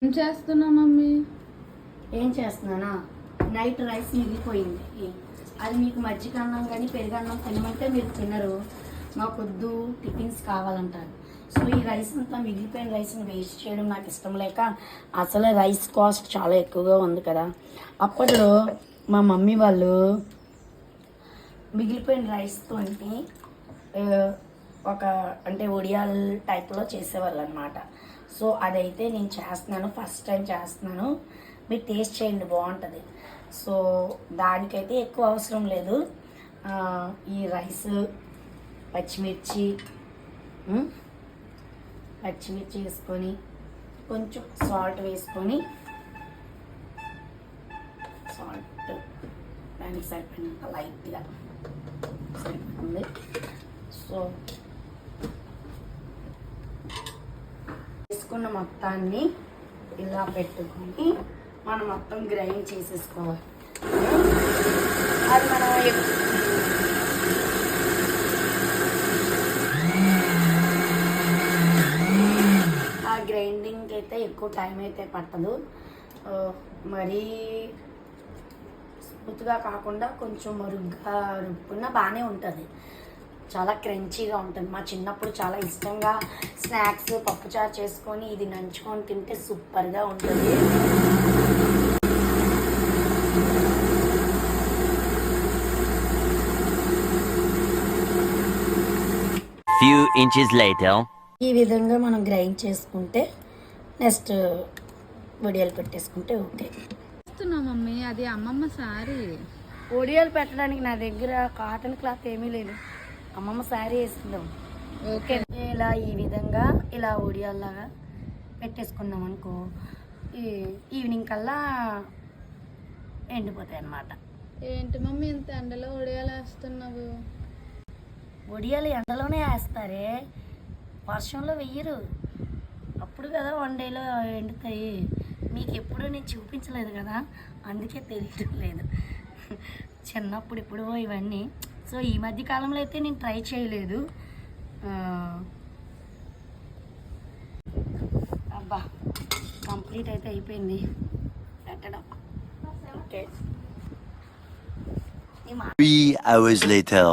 ఏం చేస్తున్నా మమ్మీ? ఏం చేస్తున్నానా, నైట్ రైస్ మిగిలిపోయింది. అది మీకు మజ్జిగ అన్నం కానీ పెరుగన్నం తినమంటే మీరు తినరు. మాకొద్దు, టిఫిన్స్ కావాలంటారు. సో ఈ రైస్ అంతా మిగిలిపోయిన రైస్ని వేస్ట్ చేయడం నాకు ఇష్టం లేక, అసలు రైస్ కాస్ట్ చాలా ఎక్కువగా ఉంది కదా. అప్పట్లో మా మమ్మీ వాళ్ళు మిగిలిపోయిన రైస్తో ఒక అంటే ఒడియాల్ టైప్లో చేసేవాళ్ళు అనమాట. సో అదైతే నేను చేస్తున్నాను, ఫస్ట్ టైం చేస్తున్నాను. మీరు టేస్ట్ చేయండి, బాగుంటుంది. సో దానికైతే ఎక్కువ అవసరం లేదు. ఈ రైస్, పచ్చిమిర్చి వేసుకొని కొంచెం సాల్ట్ వేసుకొని, సాల్ట్ దానికి సరిపోయినంత లైట్గా సరిపోతుంది. సో వేసుకున్న మొత్తాన్ని ఇలా పెట్టుకొని మనం మొత్తం గ్రైండ్ చేసేసుకోవాలి. అది మనం ఆ గ్రైండింగ్కి అయితే ఎక్కువ టైం అయితే పట్టదు. మరీ స్మూత్గా కాకుండా కొంచెం మరుగ్గా రుబ్బుకున్నా బాగానే ఉంటుంది. చాలా క్రంచీగా ఉంటుంది. మా చిన్నప్పుడు చాలా ఇష్టంగా స్నాక్స్ పప్పుచారు చేసుకొని ఇది నంచుకొని తింటే సూపర్గా ఉంటుంది. Few inches later. ఈ విధంగా మనం గ్రైండ్ చేసుకుంటే నెక్స్ట్ వడియాలు పెట్టేసుకుంటే ఓకే. చేస్తున్నా మమ్మీ, అది అమ్మమ్మ సారీ. వడియాలు పెట్టడానికి నా దగ్గర కాటన్ క్లాత్ ఏమీ లేదు. అమ్మమ్మ శారీ వేసుకుందాం. ఓకే. ఇలా ఈ విధంగా ఇలా ఒడియాల్లాగా పెట్టేసుకున్నాం అనుకో, ఈవినింగ్ కల్లా ఎండిపోతాయి అన్నమాట. ఏంటి మమ్మీ ఇంత ఎండలో ఉడియాలు వేస్తున్నావు? ఒడియాలు ఎండలోనే వేస్తారే, వర్షంలో వెయ్యరు. అప్పుడు కదా 1 డేలో ఎండుతాయి. మీకు ఎప్పుడూ నేను చూపించలేదు కదా, అందుకే తెలియడం లేదు. చిన్నప్పుడు ఎప్పుడో ఇవన్నీ. సో ఈ మధ్య కాలంలో అయితే నేను ట్రై చేయలేదు. అబ్బా, కంప్లీట్ అయితే అయిపోయింది పెట్టడం. ఓకే. 3 hours later.